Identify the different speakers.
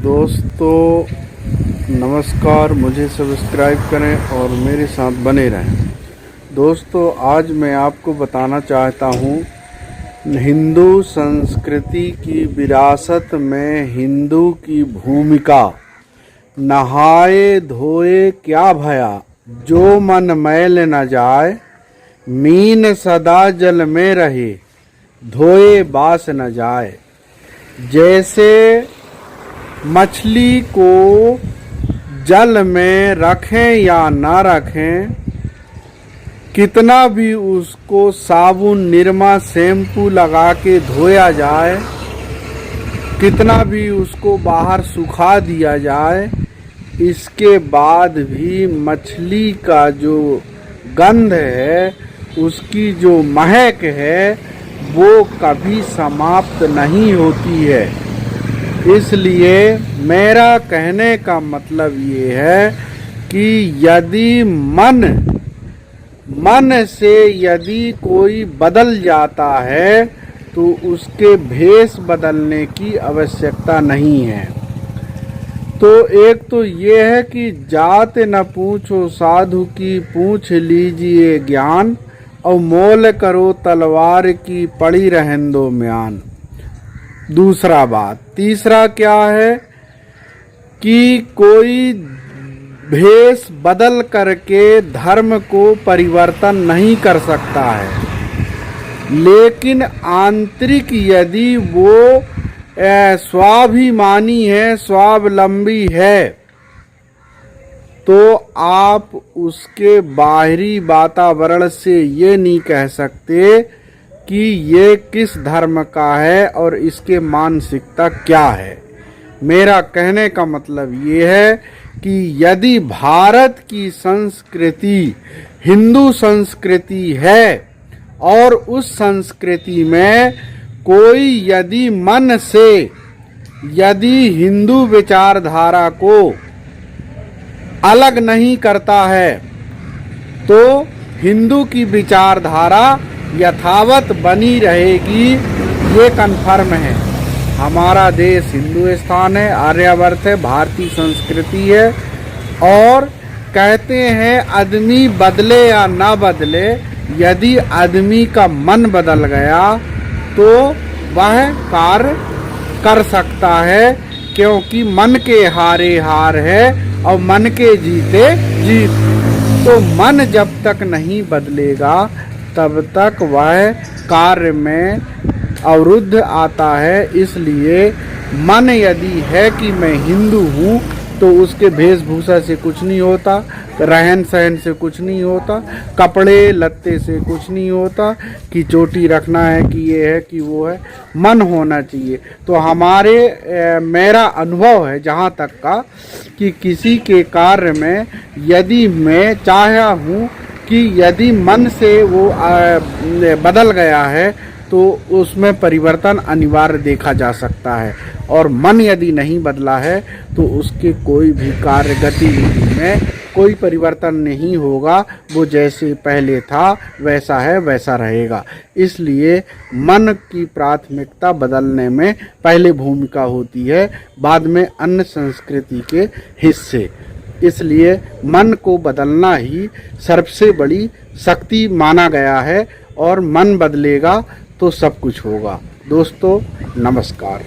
Speaker 1: दोस्तों नमस्कार, मुझे सब्सक्राइब करें और मेरे साथ बने रहें। दोस्तों आज मैं आपको बताना चाहता हूँ हिंदू संस्कृति की विरासत में हिंदू की भूमिका। नहाए धोए क्या भया, जो मन मैल न जाए, मीन सदा जल में रहे, धोए बास न जाए। जैसे मछली को जल में रखें या ना रखें, कितना भी उसको साबुन निरमा शैम्पू लगा के धोया जाए, कितना भी उसको बाहर सुखा दिया जाए, इसके बाद भी मछली का जो गंध है, उसकी जो महक है, वो कभी समाप्त नहीं होती है। इसलिए मेरा कहने का मतलब ये है कि यदि मन से यदि कोई बदल जाता है तो उसके भेष बदलने की आवश्यकता नहीं है। तो एक तो ये है कि जात न पूछो साधु की, पूछ लीजिए ज्ञान, और मोल करो तलवार की, पड़ी रहन दो म्यान। दूसरा बात, तीसरा क्या है कि कोई भेष बदल करके धर्म को परिवर्तन नहीं कर सकता है, लेकिन आंतरिक यदि वो स्वाभिमानी है, स्वावलंबी है, तो आप उसके बाहरी वातावरण से ये नहीं कह सकते कि ये किस धर्म का है और इसके मानसिकता क्या है। मेरा कहने का मतलब ये है कि यदि भारत की संस्कृति हिंदू संस्कृति है और उस संस्कृति में कोई यदि मन से यदि हिंदू विचारधारा को अलग नहीं करता है, तो हिंदू की विचारधारा यथावत बनी रहेगी, ये कन्फर्म है। हमारा देश हिंदुस्तान है, आर्यावर्त है, भारतीय संस्कृति है, और कहते हैं आदमी बदले या ना बदले, यदि आदमी का मन बदल गया तो वह कार्य कर सकता है, क्योंकि मन के हारे हार है और मन के जीते जीत। तो मन जब तक नहीं बदलेगा तब तक वह कार्य में अवरुद्ध आता है। इसलिए मन यदि है कि मैं हिंदू हूँ तो उसके वेशभूषा से कुछ नहीं होता, रहन सहन से कुछ नहीं होता, कपड़े लत्ते से कुछ नहीं होता कि चोटी रखना है कि ये है कि वो है। मन होना चाहिए। तो मेरा अनुभव है जहाँ तक का कि किसी के कार्य में यदि मैं चाहा हूँ कि यदि मन से वो बदल गया है तो उसमें परिवर्तन अनिवार्य देखा जा सकता है, और मन यदि नहीं बदला है तो उसके कोई भी कार्य गतिविधि में कोई परिवर्तन नहीं होगा। वो जैसे पहले था वैसा है वैसा रहेगा। इसलिए मन की प्राथमिकता बदलने में पहले भूमिका होती है, बाद में अन्य संस्कृति के हिस्से। इसलिए मन को बदलना ही सबसे बड़ी शक्ति माना गया है, और मन बदलेगा तो सब कुछ होगा। दोस्तों नमस्कार।